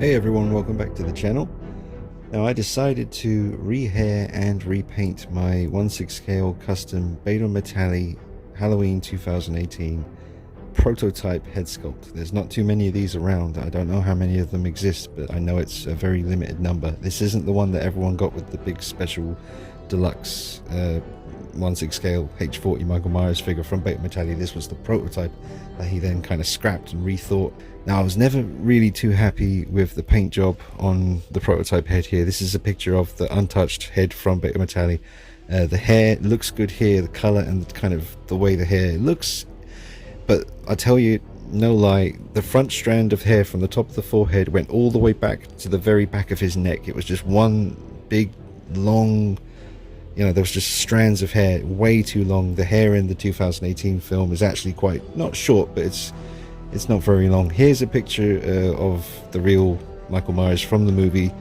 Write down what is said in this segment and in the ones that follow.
Hey everyone, welcome back to the channel. Now I decided to rehair and repaint my 1/6 scale custom Beto Metalli Halloween 2018 prototype head sculpt. There's not too many of these around. I don't know how many of them exist, but I know it's a very limited number. This isn't the one that everyone got with the big special deluxe 1/6 scale H40 Michael Myers figure from Beto Metalli. This was the prototype that he then kind of scrapped and rethought. Now I was never really too happy with the paint job on the prototype head here. This is a picture of the untouched head from Beto Metalli. The hair looks good here, the color and kind of the way the hair looks, but I tell you, no lie, the front strand of hair from the top of the forehead went all the way back to the very back of his neck. It was just one big long, there was just strands of hair, way too long. The hair in the 2018 film is actually quite, not short, but it's not very long. Here's a picture of the real Michael Myers from the movie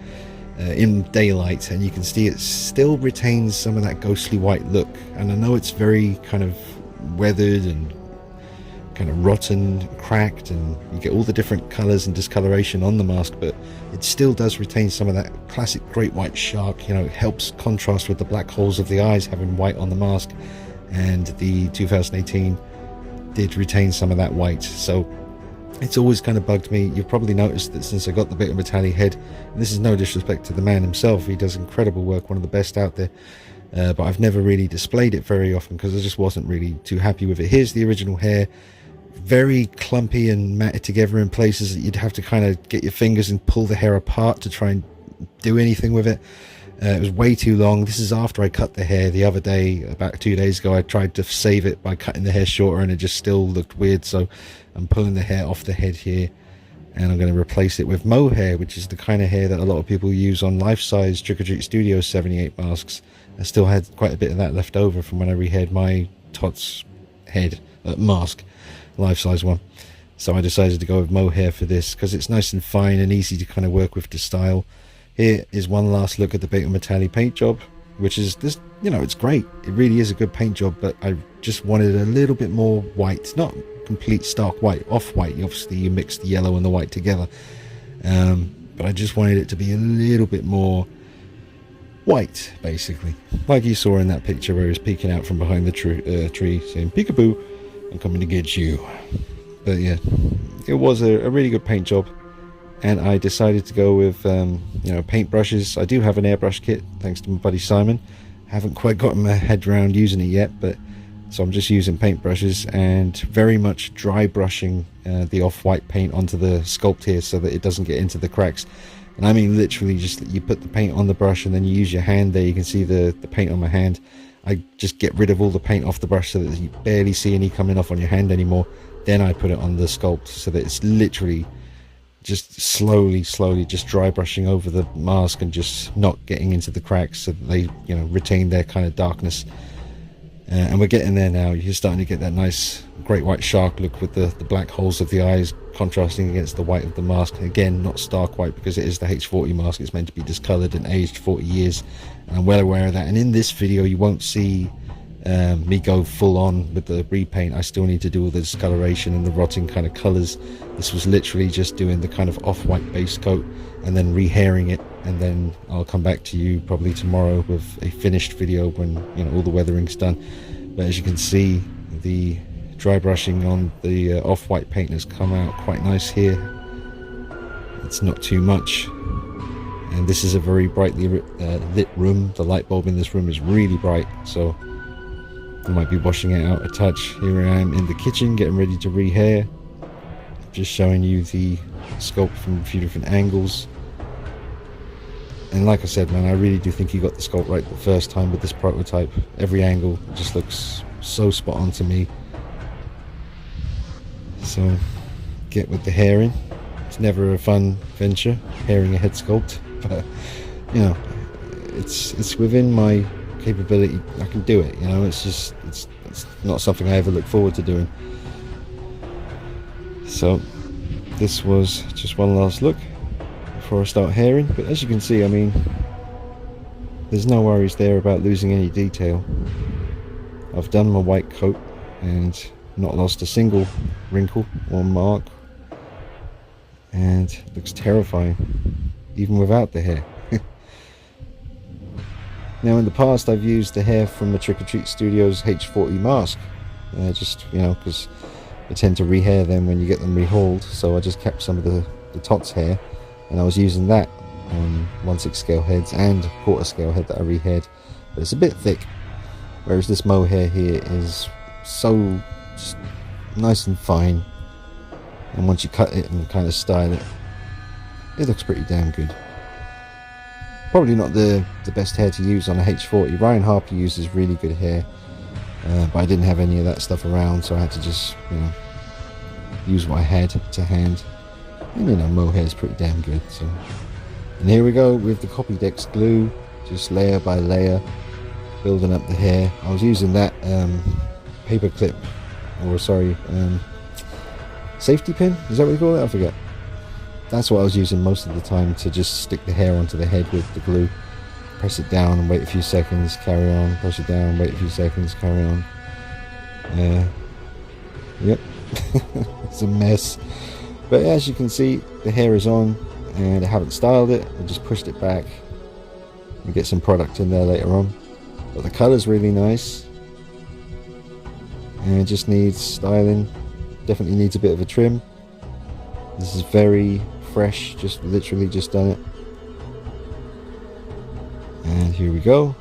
in daylight, and you can see it still retains some of that ghostly white look. And I know it's very kind of weathered and kind of rotten, cracked, and you get all the different colors and discoloration on the mask, but it still does retain some of that classic great white shark. It helps contrast with the black holes of the eyes having white on the mask, and the 2018 did retain some of that white. So it's always kind of bugged me. You've probably noticed that since I got the Beto Metalli head, and this is no disrespect to the man himself, he does incredible work, one of the best out there, but I've never really displayed it very often because I just wasn't really too happy with it. Here's the original hair, very clumpy and matted together in places that you'd have to kind of get your fingers and pull the hair apart to try and do anything with it. It was way too long. This is after I cut the hair the other day. About 2 days ago I tried to save it by cutting the hair shorter, and it just still looked weird. So I'm pulling the hair off the head here, and I'm going to replace it with mohair, which is the kind of hair that a lot of people use on life-size Trick or Treat Studios 78 masks. I still had quite a bit of that left over from when I rehaired my Tots head mask, life-size one. So I decided to go with mohair for this because it's nice and fine and easy to kind of work with the style. Here is one last look at the Beto Metalli paint job, which is this, it's great. It really is a good paint job, but I just wanted a little bit more white, not complete stark white, off-white. Obviously you mix the yellow and the white together, but I just wanted it to be a little bit more white, basically, like you saw in that picture where he was peeking out from behind the tree saying peekaboo, I'm coming to get you. But yeah, it was a really good paint job, and I decided to go with paint brushes. I do have an airbrush kit thanks to my buddy Simon. Haven't quite gotten my head around using it yet, but so I'm just using paint brushes and very much dry brushing the off-white paint onto the sculpt here so that it doesn't get into the cracks. And I mean literally just you put the paint on the brush and then you use your hand there. You can see the paint on my hand. I just get rid of all the paint off the brush so that you barely see any coming off on your hand anymore. Then I put it on the sculpt so that it's literally just slowly just dry brushing over the mask and just not getting into the cracks so that they retain their kind of darkness. And we're getting there now. You're starting to get that nice great white shark look with the black holes of the eyes contrasting against the white of the mask. Again, not stark white because it is the H40 mask. It's meant to be discolored and aged 40 years, and I'm well aware of that. And in this video you won't see me go full on with the repaint. I still need to do all the discoloration and the rotting kind of colors. This was literally just doing the kind of off-white base coat and then rehairing it, and then I'll come back to you probably tomorrow with a finished video when all the weathering's done. But as you can see, the dry brushing on the off-white paint has come out quite nice here. It's not too much, and this is a very brightly lit room. The light bulb in this room is really bright, so I might be washing it out a touch. Here I am in the kitchen getting ready to rehair, just showing you the sculpt from a few different angles. And like I said, man, I really do think he got the sculpt right the first time with this prototype. Every angle just looks so spot on to me. So get with the hairing. It's never a fun venture, hairing a head sculpt, but it's within my capability. I can do it. It's not something I ever look forward to doing. So this was just one last look before I start hairing. But as you can see, I mean, there's no worries there about losing any detail. I've done my white coat and not lost a single wrinkle or mark. and it looks terrifying even without the hair. Now in the past I've used the hair from the Trick or Treat Studios H40 mask, just, you know, because you tend to rehair them when you get them rehauled, so I just kept some of the Tots hair, and I was using that on 1/6 scale heads and 1/4 scale head that I rehaired, but it's a bit thick, whereas this mohair here is so just nice and fine, and once you cut it and kind of style it, it looks pretty damn good. Probably not the best hair to use on a H40. Ryan Harper uses really good hair, but I didn't have any of that stuff around, so I had to just, you know, use what I had to hand. And, you know, mohair is pretty damn good. So, and here we go with the Copydex glue, just layer by layer, building up the hair. I was using that paper clip, or sorry, safety pin. Is that what you call it? I forget. That's what I was using most of the time, to just stick the hair onto the head with the glue. Press it down and wait a few seconds, carry on. Press it down, wait a few seconds, carry on. Yep, it's a mess. But as you can see, the hair is on, and I haven't styled it. I just pushed it back and get some product in there later on. But the colour's really nice, and it just needs styling. Definitely needs a bit of a trim. This is very fresh, just literally just done it. And here we go,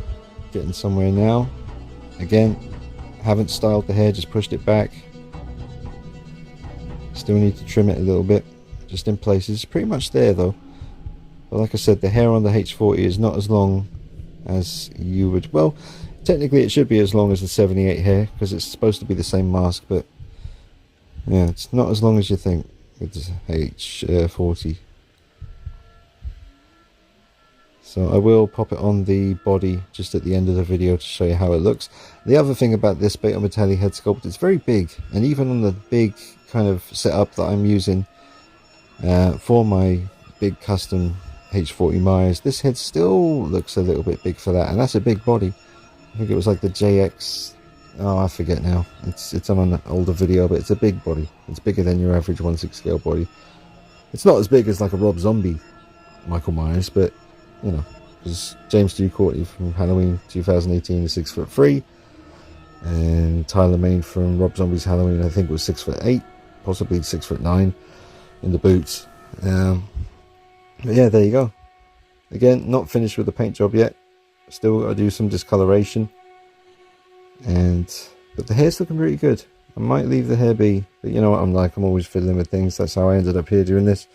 getting somewhere now. Again, haven't styled the hair, just pushed it back. Still need to trim it a little bit, just in places. Pretty much there though. But like I said, the hair on the H40 is not as long as you would, well, technically it should be as long as the 78 hair, because it's supposed to be the same mask, but yeah, it's not as long as you think with the H40. So I will pop it on the body just at the end of the video to show you how it looks. The other thing about this Beto Metalli head sculpt, it's very big, and even on the big kind of setup that I'm using for my big custom H40 Myers, this head still looks a little bit big for that, and that's a big body. I think it was like the JX, oh I forget now, it's on an older video, but it's a big body. It's bigger than your average 1/6 scale body. It's not as big as like a Rob Zombie Michael Myers, but you know, because James Dew Courtney from Halloween 2018 is 6'3", and Tyler Main from Rob Zombie's Halloween I think was 6'8", possibly 6'9" in the boots. But yeah, there you go. Again, not finished with the paint job yet. Still got to do some discoloration, but the hair's looking pretty good. I might leave the hair be, but you know what I'm like, I'm always fiddling with things. That's how I ended up here doing this.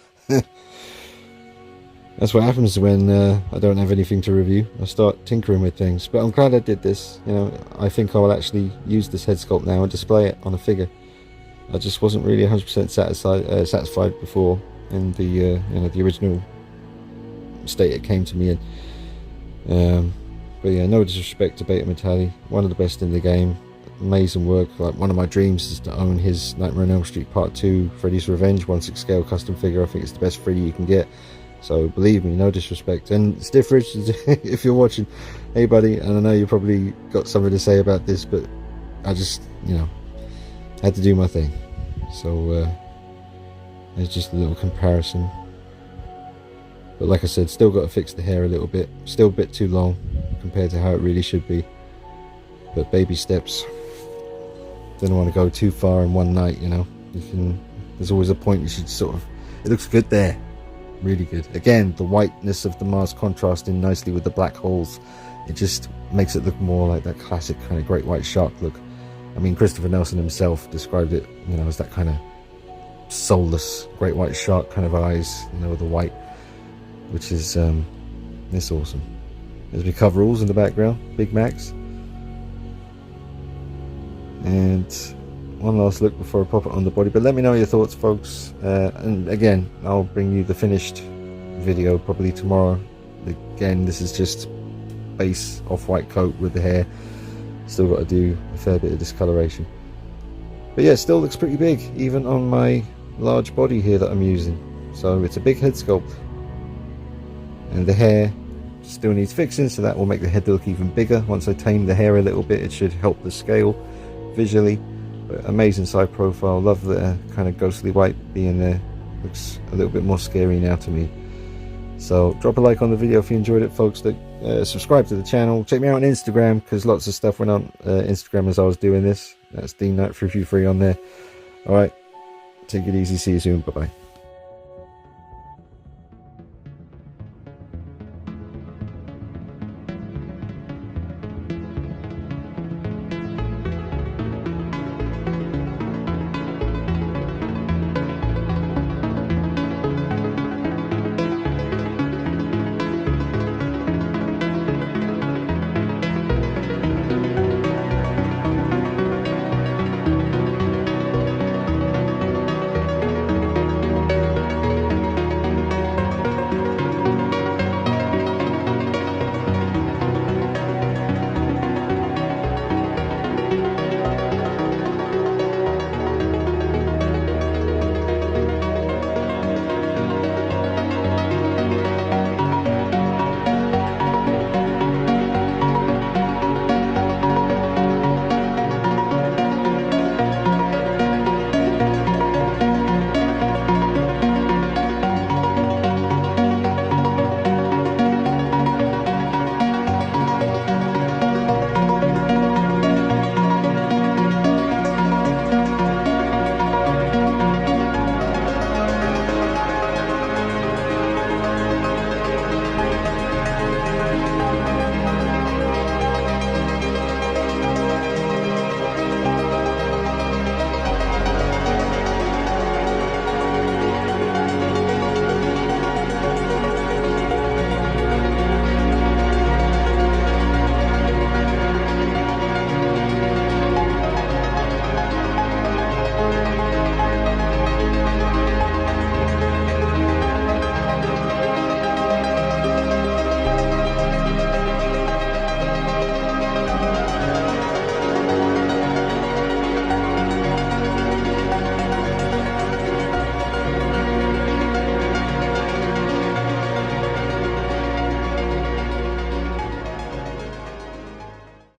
That's what happens when I don't have anything to review. I start tinkering with things. But I'm glad I did this. You know, I think I will actually use this head sculpt now and display it on a figure. I just wasn't really 100% satisfied before in the you know, the original state it came to me in. But yeah, no disrespect to Beto Metalli, one of the best in the game. Amazing work. Like, one of my dreams is to own his Nightmare on Elm Street Part 2 Freddy's Revenge 1/6 scale custom figure. I think it's the best Freddy you can get. So believe me, no disrespect. And Stiff Rich, if you're watching, hey buddy, and I know you probably got something to say about this, but I just, you know, had to do my thing. So it's just a little comparison. But like I said, still got to fix the hair a little bit. Still a bit too long compared to how it really should be. But baby steps. Didn't want to go too far in one night, you know. There's always a point you should sort of, it looks good there. Really good. Again, the whiteness of the mask contrasting nicely with the black holes. It just makes it look more like that classic kind of great white shark look. I mean, Christopher Nelson himself described it, you know, as that kind of soulless great white shark kind of eyes, you know, with the white, which is it's awesome. There's my coveralls in the background, Big Macs. And one last look before I pop it on the body, but let me know your thoughts, folks. And again, I'll bring you the finished video probably tomorrow. Again, this is just base off-white coat with the hair. Still got to do a fair bit of discoloration, but yeah, still looks pretty big even on my large body here that I'm using. So it's a big head sculpt, and the hair still needs fixing, so that will make the head look even bigger. Once I tame the hair a little bit, it should help the scale visually. But amazing side profile. Love the kind of ghostly white being there. Looks a little bit more scary now to me. So drop a like on the video if you enjoyed it, folks. Subscribe to the channel. Check me out on Instagram, because lots of stuff went on Instagram as I was doing this. That's Dean Knight 333 on there. Alright, take it easy. See you soon. Bye bye.